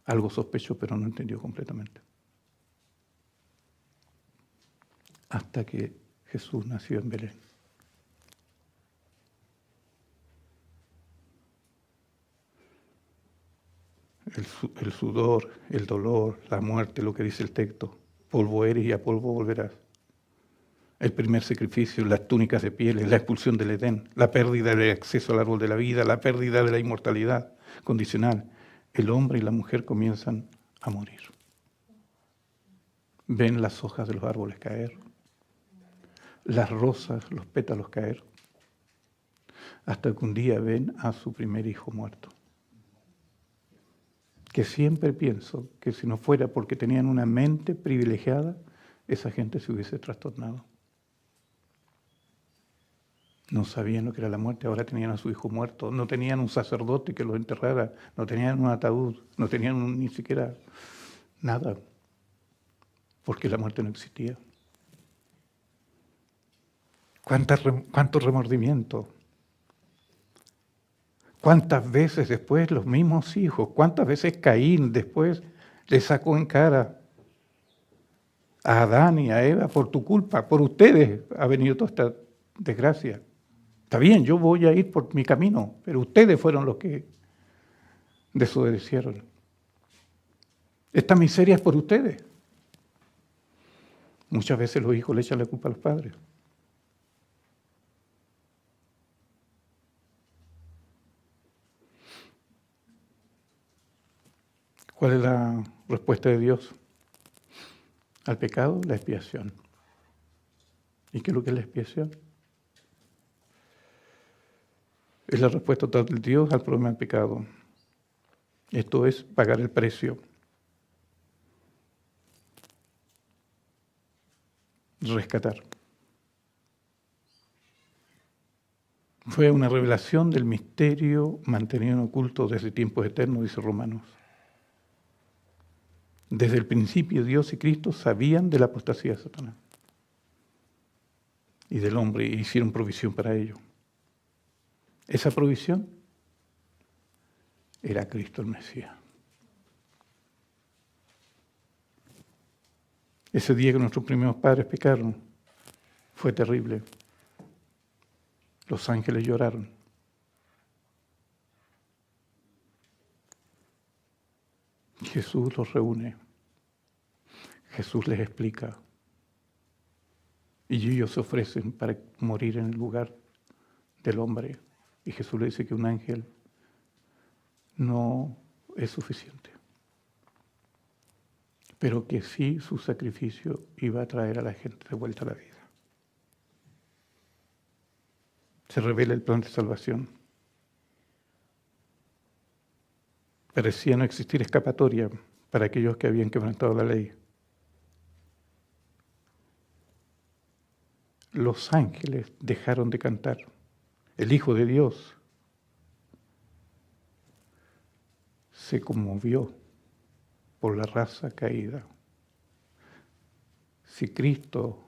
[SPEAKER 1] Algo sospechó, pero no entendió completamente. Hasta que Jesús nació en Belén. El sudor, el dolor, la muerte, lo que dice el texto. Polvo eres y a polvo volverás. El primer sacrificio, las túnicas de pieles, la expulsión del Edén, la pérdida del acceso al árbol de la vida, la pérdida de la inmortalidad condicional. El hombre y la mujer comienzan a morir. Ven las hojas de los árboles caer, las rosas, los pétalos caer, hasta que un día ven a su primer hijo muerto. Que siempre pienso que si no fuera porque tenían una mente privilegiada, esa gente se hubiese trastornado. No sabían lo que era la muerte, ahora tenían a su hijo muerto, no tenían un sacerdote que lo enterrara, no tenían un ataúd, no tenían ni siquiera nada, porque la muerte no existía. ¿Cuánto remordimiento? ¿Cuántas veces después los mismos hijos? ¿Cuántas veces Caín después le sacó en cara a Adán y a Eva por tu culpa, por ustedes ha venido toda esta desgracia? Está bien, yo voy a ir por mi camino, pero ustedes fueron los que desobedecieron. Esta miseria es por ustedes. Muchas veces los hijos le echan la culpa a los padres. ¿Cuál es la respuesta de Dios al pecado? La expiación. ¿Y qué es lo que es la expiación? Es la respuesta total de Dios al problema del pecado. Esto es pagar el precio. Rescatar. Fue una revelación del misterio mantenido en oculto desde tiempos eternos, dice Romanos. Desde el principio Dios y Cristo sabían de la apostasía de Satanás y del hombre y hicieron provisión para ello. Esa provisión era Cristo el Mesías. Ese día que nuestros primeros padres pecaron fue terrible. Los ángeles lloraron. Jesús los reúne. Jesús les explica. Y ellos se ofrecen para morir en el lugar del hombre. Y Jesús le dice que un ángel no es suficiente. Pero que sí su sacrificio iba a traer a la gente de vuelta a la vida. Se revela el plan de salvación. parecía no existir escapatoria para aquellos que habían quebrantado la ley. Los ángeles dejaron de cantar. El Hijo de Dios se conmovió por la raza caída. Si Cristo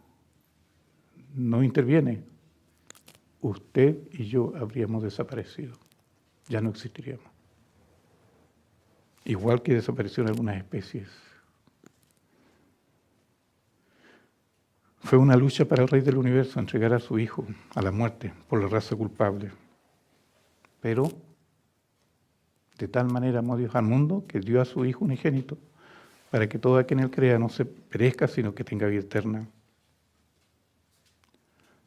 [SPEAKER 1] no interviene, usted y yo habríamos desaparecido. Ya no existiríamos. Igual que desaparecieron algunas especies. Fue una lucha para el Rey del Universo entregar a su Hijo a la muerte por la raza culpable. Pero de tal manera amó Dios al mundo que dio a su Hijo unigénito para que todo aquel en él crea no se perezca, sino que tenga vida eterna.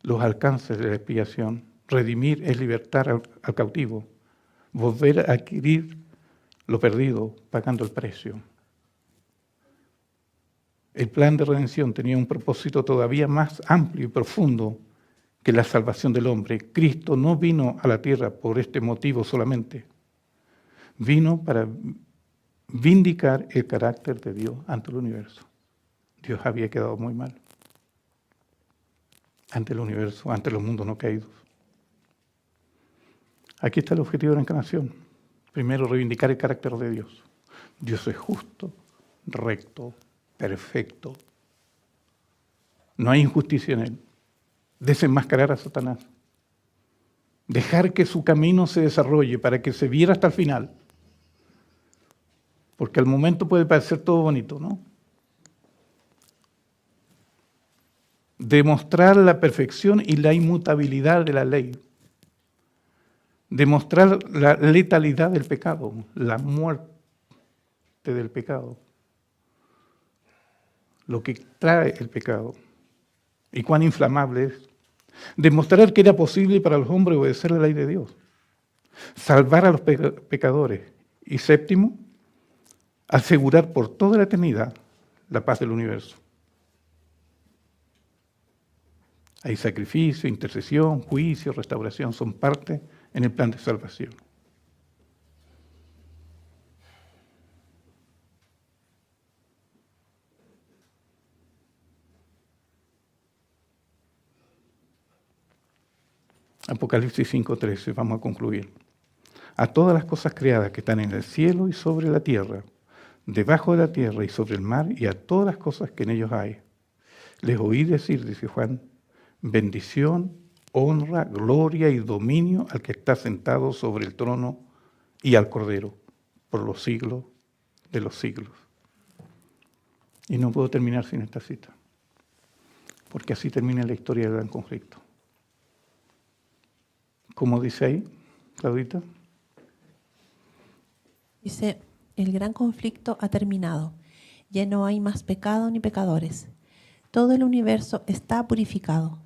[SPEAKER 1] Los alcances de la expiación, redimir es libertar al cautivo, volver a adquirir lo perdido pagando el precio. El plan de redención tenía un propósito todavía más amplio y profundo que la salvación del hombre. Cristo no vino a la tierra por este motivo solamente. Vino para vindicar el carácter de Dios ante el universo. Dios había quedado muy mal ante el universo, ante los mundos no caídos. Aquí está el objetivo de la encarnación. Primero, reivindicar el carácter de Dios. Dios es justo, recto, perfecto. No hay injusticia en él. Desenmascarar a Satanás. Dejar que su camino se desarrolle para que se viera hasta el final. Porque al momento puede parecer todo bonito, ¿no? Demostrar la perfección y la inmutabilidad de la ley. Demostrar la letalidad del pecado, la muerte del pecado. Lo que trae el pecado y cuán inflamable es. Demostrar que era posible para los hombres obedecer la ley de Dios. Salvar a los pecadores. Y séptimo, asegurar por toda la eternidad la paz del universo. Hay sacrificio, intercesión, juicio, restauración, son parte en el plan de salvación. Apocalipsis 5:13, vamos a concluir. A todas las cosas creadas que están en el cielo y sobre la tierra, debajo de la tierra y sobre el mar, y a todas las cosas que en ellos hay, les oí decir, dice Juan, bendición, honra, gloria y dominio al que está sentado sobre el trono y al Cordero, por los siglos de los siglos. Y no puedo terminar sin esta cita, porque así termina la historia del gran conflicto. ¿Cómo dice ahí, Claudita?
[SPEAKER 2] Dice, el gran conflicto ha terminado. Ya no hay más pecado ni pecadores. Todo el universo está purificado.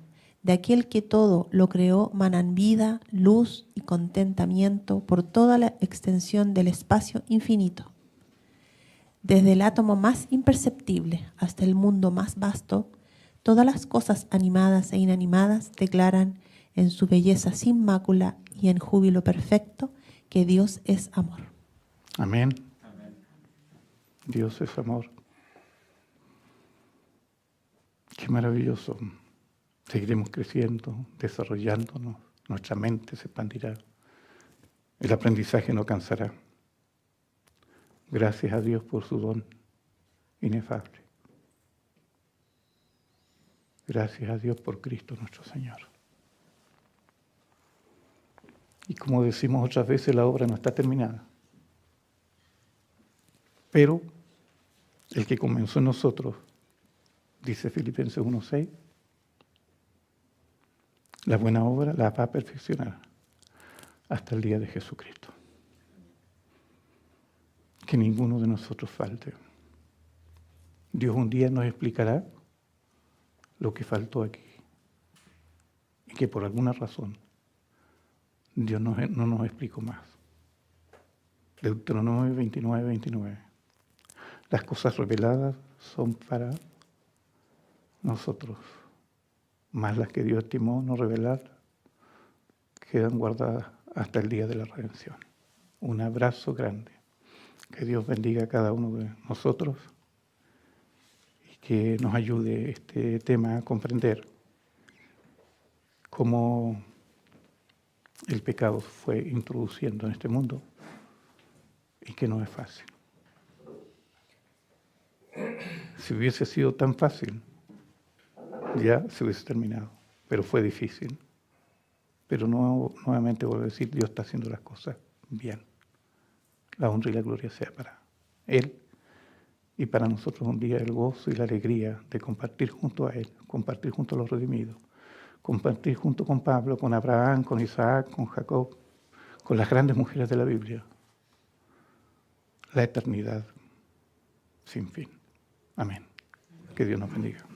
[SPEAKER 2] De aquel que todo lo creó manan vida, luz y contentamiento por toda la extensión del espacio infinito. Desde el átomo más imperceptible hasta el mundo más vasto, todas las cosas animadas e inanimadas declaran en su belleza sin mácula y en júbilo perfecto que Dios es amor.
[SPEAKER 1] Amén. Amén. Dios es amor. Qué maravilloso. Seguiremos creciendo, desarrollándonos, nuestra mente se expandirá, el aprendizaje no cansará. Gracias a Dios por su don inefable. Gracias a Dios por Cristo nuestro Señor. Y como decimos otras veces, la obra no está terminada. Pero el que comenzó en nosotros, dice Filipenses 1:6, la buena obra la va a perfeccionar hasta el día de Jesucristo. Que ninguno de nosotros falte. Dios un día nos explicará lo que faltó aquí. Y que por alguna razón Dios no nos explicó más. Deuteronomio 29:29. Las cosas reveladas son para nosotros, más las que Dios estimó no revelar, quedan guardadas hasta el día de la redención. Un abrazo grande. Que Dios bendiga a cada uno de nosotros y que nos ayude este tema a comprender cómo el pecado fue introduciendo en este mundo y que no es fácil. Si hubiese sido tan fácil, ya se hubiese terminado, pero fue difícil. Pero nuevamente vuelvo a decir, Dios está haciendo las cosas bien. La honra y la gloria sea para Él y para nosotros un día el gozo y la alegría de compartir junto a Él, compartir junto a los redimidos, compartir junto con Pablo, con Abraham, con Isaac, con Jacob, con las grandes mujeres de la Biblia, la eternidad sin fin. Amén. Que Dios nos bendiga.